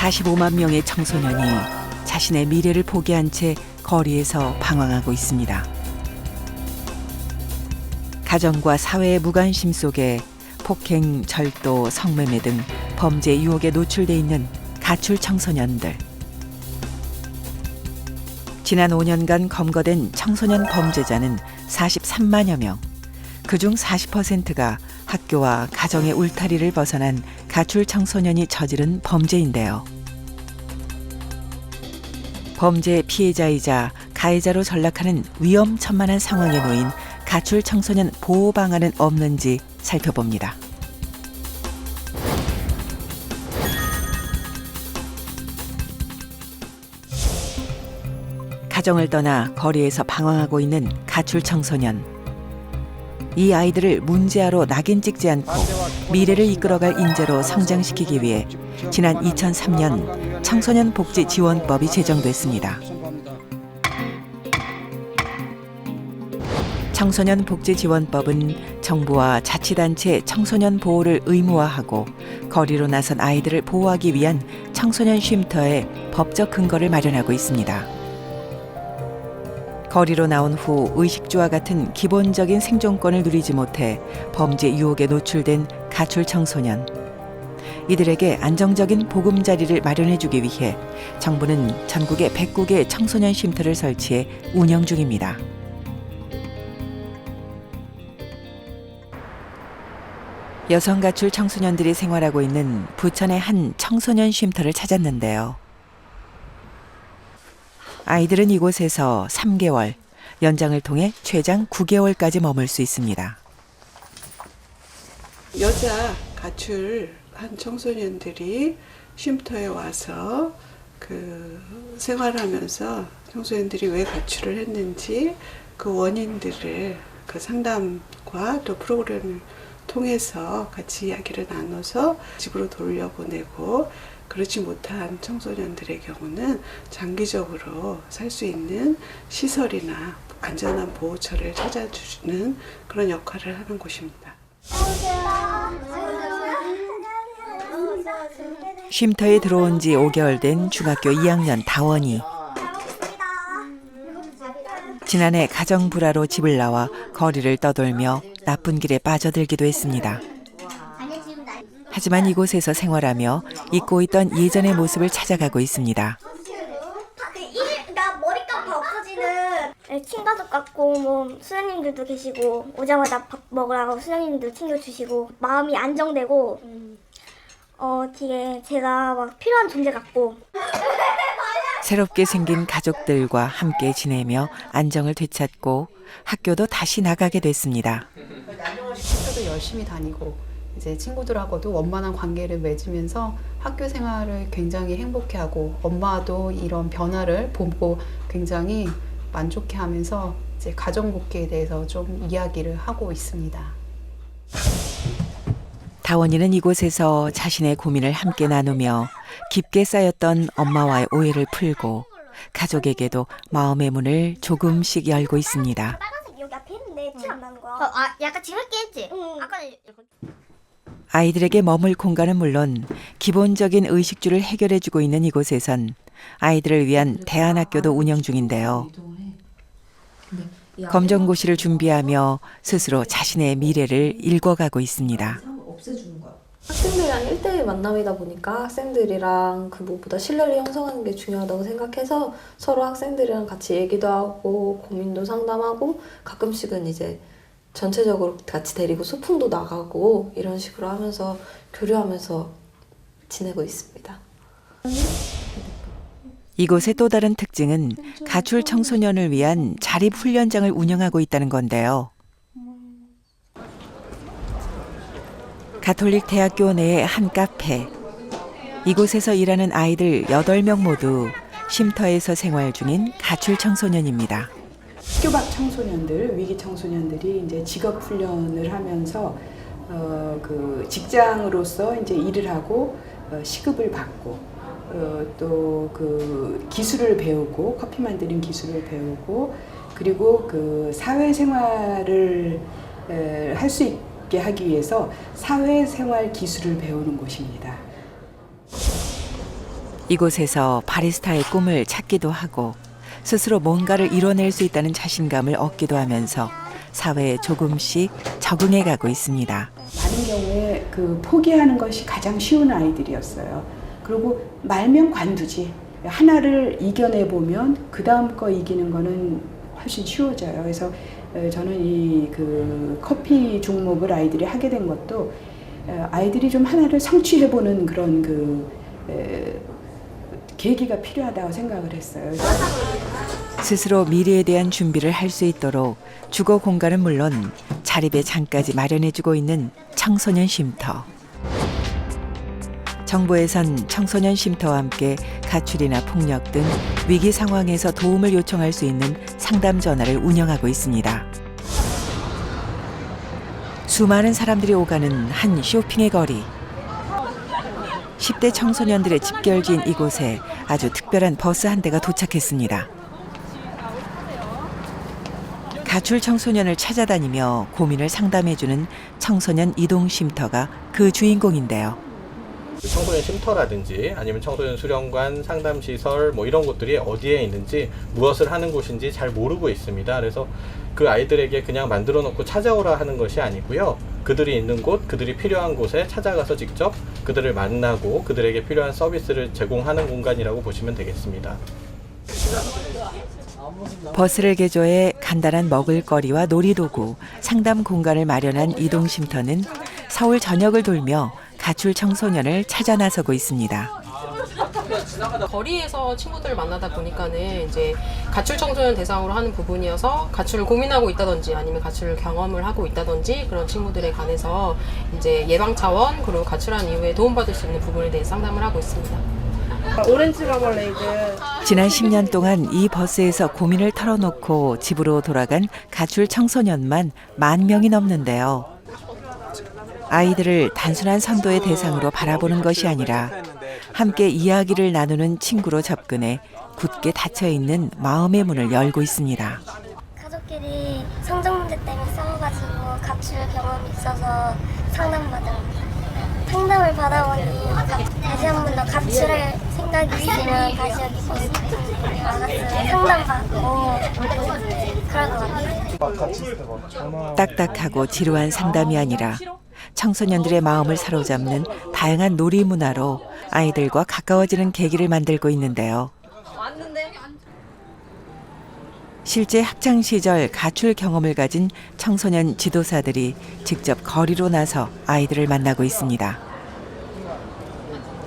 45만 명의 청소년이 자신의 미래를 포기한 채 거리에서 방황하고 있습니다. 가정과 사회의 무관심 속에 폭행, 절도, 성매매 등 범죄 유혹에 노출돼 있는 가출 청소년들. 지난 5년간 검거된 청소년 범죄자는 43만여 명. 그중 40%가 학교와 가정의 울타리를 벗어난 가출 청소년이 저지른 범죄인데요. 범죄 피해자이자 가해자로 전락하는 위험천만한 상황에 놓인 가출 청소년 보호 방안은 없는지 살펴봅니다. 가정을 떠나 거리에서 방황하고 있는 가출 청소년. 이 아이들을 문제아로 낙인 찍지 않고 미래를 이끌어갈 인재로 성장시키기 위해 지난 2003년 청소년복지지원법이 제정됐습니다. 청소년복지지원법은 정부와 자치단체 청소년 보호를 의무화하고 거리로 나선 아이들을 보호하기 위한 청소년 쉼터의 법적 근거를 마련하고 있습니다. 거리로 나온 후 의식주와 같은 기본적인 생존권을 누리지 못해 범죄 유혹에 노출된 가출 청소년. 이들에게 안정적인 보금자리를 마련해주기 위해 정부는 전국에 109개 청소년 쉼터를 설치해 운영 중입니다. 여성 가출 청소년들이 생활하고 있는 부천의 한 청소년 쉼터를 찾았는데요. 아이들은 이곳에서 3개월, 연장을 통해 최장 9개월까지 머물 수 있습니다. 여자 가출한 청소년들이 쉼터에 와서 생활하면서 청소년들이 왜 가출을 했는지 그 원인들을 상담과 또 프로그램을 통해서 같이 이야기를 나눠서 집으로 돌려보내고, 그렇지 못한 청소년들의 경우는 장기적으로 살 수 있는 시설이나 안전한 보호처를 찾아주는 그런 역할을 하는 곳입니다. 쉼터에 들어온 지 5개월 된 중학교 2학년 다원이. 지난해 가정 불화로 집을 나와 거리를 떠돌며 나쁜 길에 빠져들기도 했습니다. 하지만 이곳에서 생활하며 잊고 있던 예전의 모습을 찾아가고 있습니다. 나 머리카락 다 없어지는 친가족 같고 수녀님들도 계시고 오자마자 밥 먹으라고 수녀님들 챙겨주시고 마음이 안정되고 되게 제가 막 필요한 존재 같고 새롭게 생긴 가족들과 함께 지내며 안정을 되찾고 학교도 다시 나가게 됐습니다. 학교도 열심히 다니고 이제 친구들하고도 원만한 관계를 맺으면서 학교 생활을 굉장히 행복해하고 엄마도 이런 변화를 보고 굉장히 만족해하면서 이제 가정 복귀에 대해서 좀 이야기를 하고 있습니다. 다원이는 이곳에서 자신의 고민을 함께 나누며 깊게 쌓였던 엄마와의 오해를 풀고 가족에게도 마음의 문을 조금씩 열고 있습니다. 빨간색 여기 앞에 있는데 티 안 나는 거야. 약간 지겹게 했지? 아까는 아이들에게 머물 공간은 물론 기본적인 의식주를 해결해주고 있는 이곳에선 아이들을 위한 대안학교도 운영 중인데요. 검정고시를 준비하며 스스로 자신의 미래를 읽어가고 있습니다. 학생들이랑 1대1 만남이다 보니까 학생들이랑 무엇보다 신뢰를 형성하는 게 중요하다고 생각해서 서로 학생들이랑 같이 얘기도 하고 고민도 상담하고 가끔씩은 이제 전체적으로 같이 데리고 소풍도 나가고 이런 식으로 하면서 교류하면서 지내고 있습니다. 이곳의 또 다른 특징은 가출 청소년을 위한 자립훈련장을 운영하고 있다는 건데요. 가톨릭 대학교 내의 한 카페. 이곳에서 일하는 아이들 8명 모두 쉼터에서 생활 중인 가출 청소년입니다. 학교 밖 청소년들, 위기 청소년들이 이제 직업 훈련을 하면서 직장으로서 이제 일을 하고 시급을 받고 또 기술을 배우고 커피 만드는 기술을 배우고 그리고 사회생활을 할 수 있게 하기 위해서 사회생활 기술을 배우는 곳입니다. 이곳에서 바리스타의 꿈을 찾기도 하고 스스로 뭔가를 이뤄낼 수 있다는 자신감을 얻기도 하면서 사회에 조금씩 적응해 가고 있습니다. 많은 경우에 그 포기하는 것이 가장 쉬운 아이들이었어요. 그리고 말면 관두지. 하나를 이겨내 보면 그 다음 거 이기는 거는 훨씬 쉬워져요. 그래서 저는 이 그 커피 종목을 아이들이 하게 된 것도 아이들이 좀 하나를 성취해 보는 그런 계기가 필요하다고 생각을 했어요. 스스로 미래에 대한 준비를 할 수 있도록 주거 공간은 물론 자립의 장까지 마련해주고 있는 청소년 쉼터. 정부에선 청소년 쉼터와 함께 가출이나 폭력 등 위기 상황에서 도움을 요청할 수 있는 상담 전화를 운영하고 있습니다. 수많은 사람들이 오가는 한 쇼핑의 거리. 10대 청소년들의 집결지인 이곳에 아주 특별한 버스 한 대가 도착했습니다. 가출 청소년을 찾아다니며 고민을 상담해주는 청소년 이동 쉼터가 그 주인공인데요. 청소년 쉼터라든지 아니면 청소년 수련관, 상담시설 뭐 이런 곳들이 어디에 있는지 무엇을 하는 곳인지 잘 모르고 있습니다. 그래서 그 아이들에게 그냥 만들어 놓고 찾아오라 하는 것이 아니고요. 그들이 있는 곳, 그들이 필요한 곳에 찾아가서 직접 그들을 만나고 그들에게 필요한 서비스를 제공하는 공간이라고 보시면 되겠습니다. 버스를 개조해 간단한 먹을거리와 놀이도구, 상담 공간을 마련한 이동 쉼터는 서울 전역을 돌며 가출 청소년을 찾아 나서고 있습니다. 거리에서 친구들을 만나다 보니까는 이제 가출 청소년 대상으로 하는 부분이어서 가출을 고민하고 있다든지 아니면 가출 경험을 하고 있다든지 그런 친구들에 관해서 이제 예방 차원 그리고 가출한 이후에 도움받을 수 있는 부분에 대해 상담을 하고 있습니다. 오렌지 마멀레이드. 지난 10년 동안 이 버스에서 고민을 털어놓고 집으로 돌아간 가출 청소년만 10,000명이 넘는데요. 아이들을 단순한 선도의 대상으로 바라보는 것이 아니라 함께 이야기를 나누는 친구로 접근해 굳게 닫혀있는 마음의 문을 열고 있습니다. 가족끼리 성적 문제 때문에 싸워가지고 가출 경험이 있어서 상담을 받아보니 다시 한 번 더 가출할 생각이 있으면 다시 여기 버스 와서 상담받고 그럴 것 같아요. 딱딱하고 지루한 상담이 아니라 청소년들의 마음을 사로잡는 다양한 놀이 문화로 아이들과 가까워지는 계기를 만들고 있는데요. 실제 학창 시절 가출 경험을 가진 청소년 지도사들이 직접 거리로 나서 아이들을 만나고 있습니다.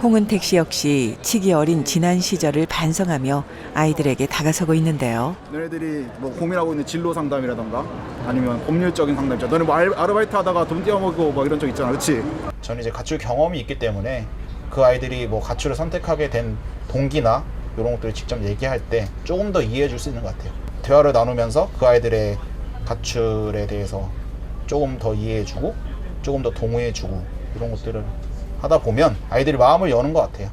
홍은택 씨 역시 치기 어린 지난 시절을 반성하며 아이들에게 다가서고 있는데요. 너네들이 뭐 고민하고 있는 진로 상담이라던가 아니면 법률적인 상담 있잖아. 너네 뭐 아르바이트 하다가 돈 떼어먹고 뭐 이런 적 있잖아. 그렇지? 저는 이제 가출 경험이 있기 때문에 그 아이들이 뭐 가출을 선택하게 된 동기나 이런 것들을 직접 얘기할 때 조금 더 이해해 줄 수 있는 것 같아요. 대화를 나누면서 그 아이들의 가출에 대해서 조금 더 이해해 주고 조금 더 동의해 주고 이런 것들을 하다 보면 아이들이 마음을 여는 것 같아요.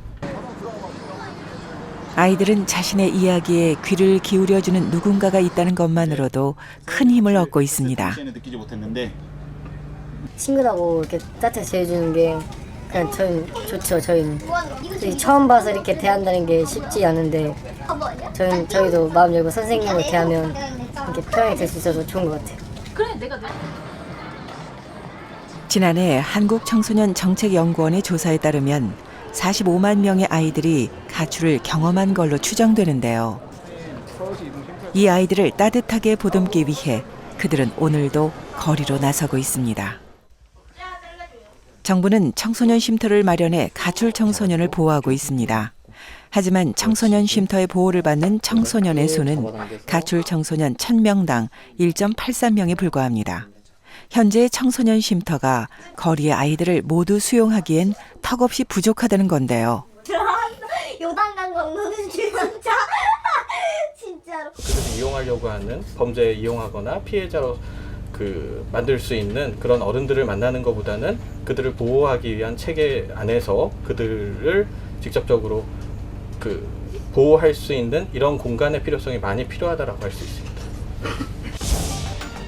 아이들은 자신의 이야기에 귀를 기울여주는 누군가가 있다는 것만으로도 큰 힘을 얻고 있습니다. 느끼지 못했는데 친구라고 이렇게 따뜻하게 대해주는 게 그냥 저희는 좋죠. 저희는 처음 봐서 이렇게 대한다는 게 쉽지 않은데 저희도 마음 열고 선생님을 대하면 이렇게 편하게 될 수 있어서 좋은 것 같아요. 지난해 한국청소년정책연구원의 조사에 따르면 45만 명의 아이들이 가출을 경험한 걸로 추정되는데요. 이 아이들을 따뜻하게 보듬기 위해 그들은 오늘도 거리로 나서고 있습니다. 정부는 청소년 쉼터를 마련해 가출 청소년을 보호하고 있습니다. 하지만 청소년 쉼터의 보호를 받는 청소년의 수는 가출 청소년 1,000명당 1.83명에 불과합니다. 현재 청소년 쉼터가 거리의 아이들을 모두 수용하기엔 턱없이 부족하다는 건데요. 요단강 건너는 진짜 진짜로. 그들이 이용하려고 하는 범죄에 이용하거나 피해자로 만들 수 있는 그런 어른들을 만나는 것보다는 그들을 보호하기 위한 체계 안에서 그들을 직접적으로 보호할 수 있는 이런 공간의 필요성이 많이 필요하다라고 할 수 있습니다.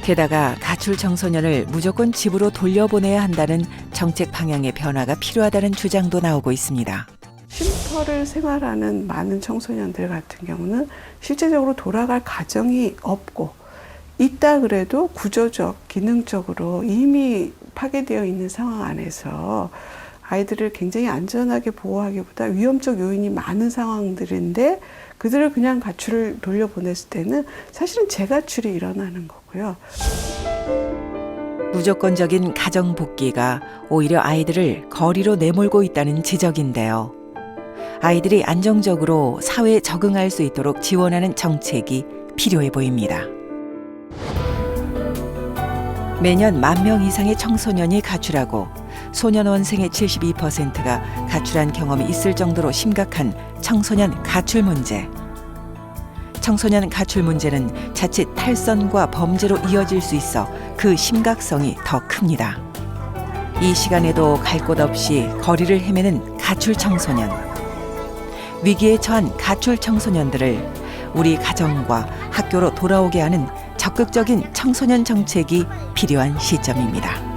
게다가 가출 청소년을 무조건 집으로 돌려보내야 한다는 정책 방향의 변화가 필요하다는 주장도 나오고 있습니다. 쉼터를 생활하는 많은 청소년들 같은 경우는 실제적으로 돌아갈 가정이 없고 있다 그래도 구조적, 기능적으로 이미 파괴되어 있는 상황 안에서 아이들을 굉장히 안전하게 보호하기보다 위험적 요인이 많은 상황들인데 그들을 그냥 가출을 돌려보냈을 때는 사실은 재가출이 일어나는 거고요. 무조건적인 가정 복귀가 오히려 아이들을 거리로 내몰고 있다는 지적인데요. 아이들이 안정적으로 사회에 적응할 수 있도록 지원하는 정책이 필요해 보입니다. 매년 10,000명 이상의 청소년이 가출하고 소년원생의 72%가 가출한 경험이 있을 정도로 심각한 청소년 가출 문제. 청소년 가출 문제는 자칫 탈선과 범죄로 이어질 수 있어 그 심각성이 더 큽니다. 이 시간에도 갈 곳 없이 거리를 헤매는 가출 청소년. 위기에 처한 가출 청소년들을 우리 가정과 학교로 돌아오게 하는 적극적인 청소년 정책이 필요한 시점입니다.